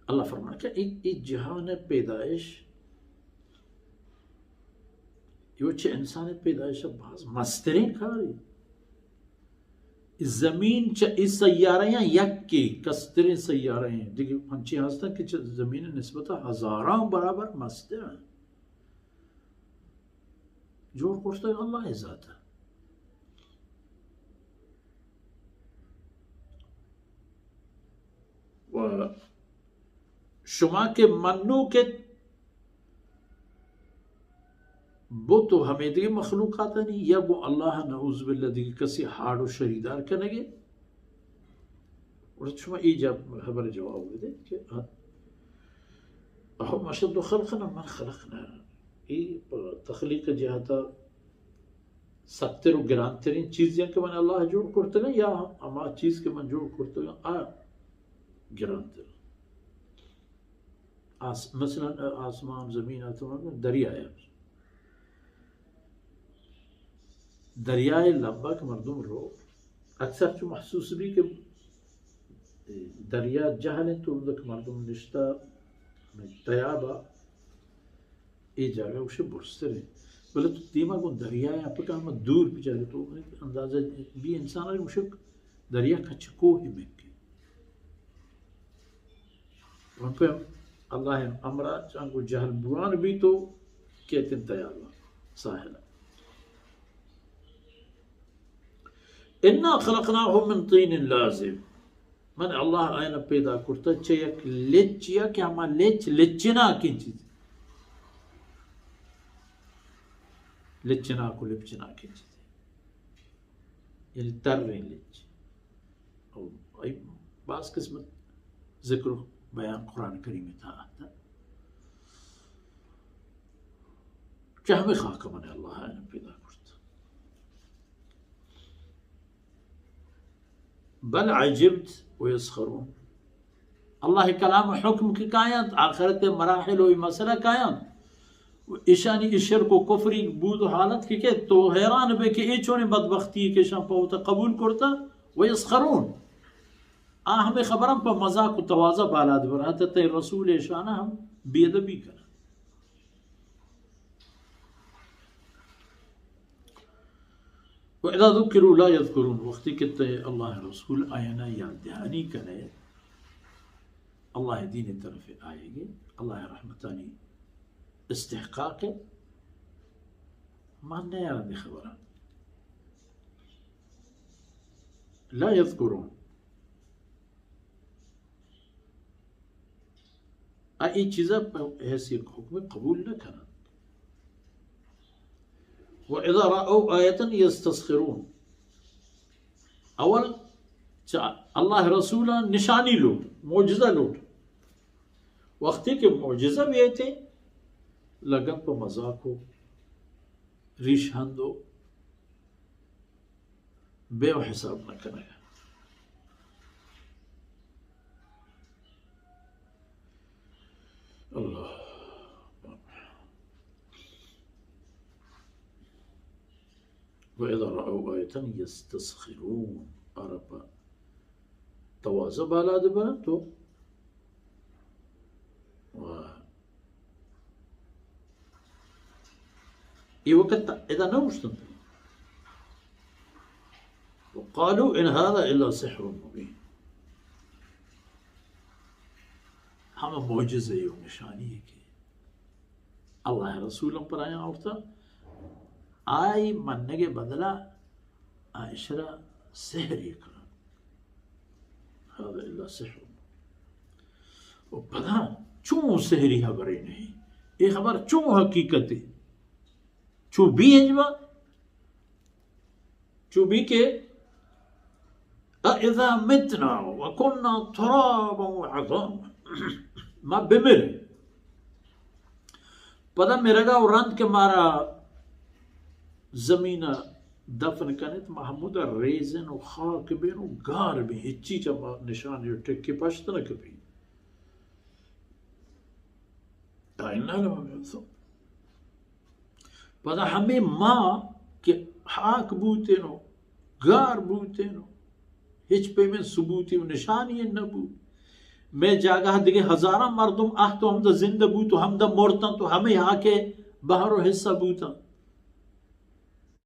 अल्लाह फरमाया कि जहान पैदाइश यो इंसान पैदाइश बाज मस्तरें खारी जमीन इस सैयारे यक के कस्तरे सैयारे हैं देखिए पंछी हंसता कि जमीन निस्बत हजारों बराबर मस्तर जोर करता है अल्लाह ज़ात शुमा के मन्नू के वो तो हमें दी मखलूक़ात नहीं या वो अल्लाह नऊज़ बिल्लाह दी कसी हाड़ शरीदार करेंगे और शुमा ईजाब खबर जवाब दे कि हम अशद खल्क़ना मन खलक़ना ये तख्लीक जहता सत्तर गिरान तरीन चीज़ें के मन अल्लाह जोड़ करते हैं या हमारा चीज़ के मन जोड़ करते हैं गिरान तरीन मसलन आसमान ज़मीन आसमान दरिया है दरियाए लंबा के मरदूम रो अक्सर जो महसूस भी कि दरिया जहल तो उनके मरदूम निश्ता तयाबा ये जगह उसे बुरसते रहे बोले तो तीमा को दरिया है आप कहाँ दूर भी जाए तो अंदाजा भी इंसान है उसे दरिया कच्चको ही में के वहाँ पे अल्लाह अमरा चांगो जहल बुआन भी तो कहते तयाबा साहिला इन्ना खलकनाहुम मिन तीन लाजिम मैंने अल्लाह आयन पैदा करता चयक लेचिया क्या हम लेचना की चीज लेचना को लिपचना की चीज यानी तर रही लेच और बास किस्मत जिक्र बयान कुरान करीम में था आता क्या हमें खाका मैंने अल्लाह आयन पैदा बल अजिब्त वयस्खरून अल्लाह कलाम हुक्म की कायत आखिरत मराहिल और मसला कायत ईशानी ईश्वर को कुफरी बूद हालत की तो हैरान बे कि चोने बदबख्ती के शाम पौता कबूल करता वयस्खरून हमें खबर हम पर मजाक को तवाज़ा बालाद बनाते ते रसूल शाना हम बेअदबी कर वइज़ा ज़ुकिरू ला यज़कुरून वक्ती कहते अल्लाह रसूल आयना याद दहानी करे अल्लाह दीन तरफ आएंगे अल्लाह रहमतानी इस्तिहक़ाक़ मानने यार दी खबर ला यज़कुरून ये चीज़ें ऐसी हुक्म कबूल न करना वइज़ा रअऊ आयतन यस्तस्खिरून अवल अल्लाह रसूल निशानी लूट मौजज़ा लूट वक्ती के मौजज़ा भी आए थे लगन पर मजाक हो रीश हंदो बेहिसाब न करेगा अल्लाह वइज़ा रअऊ आयतन यस्तस्खिरून अरबा तवाज़ा बालाद बना तो ये वक्त इذا نوشتن وقالوا إن هذا إلا سحر مبين हम मौजज़े और निशानी है कि अल्लाह रसूलों पर आया उठता आई मनने के बदला आयशरा सहर ये करा هذا إلا سحر और पता चूं सहरी खबरें नहीं ये खबर चूं हकीकत है चूं भी हजवा चूं भी के أإذا متنا وكنا ترابا وعظاما ما بمر पता मेरा का रंत के मारा जमीना दफन करने तो महमूद रेजन और खाक बेन और गार भी हिच्ची चमा निशान यो टेक के पास तो न कभी ताइना लगा तो पता हमें माँ के हाक बूते नो गार बूते नो हिच पे में सबूती निशानी नबू मैं जागा दिगे हजारा मरदम आह तो हम जिंदा बूत हम मोरतन तो हमें यहाँ के बहरो हिस्सा बूता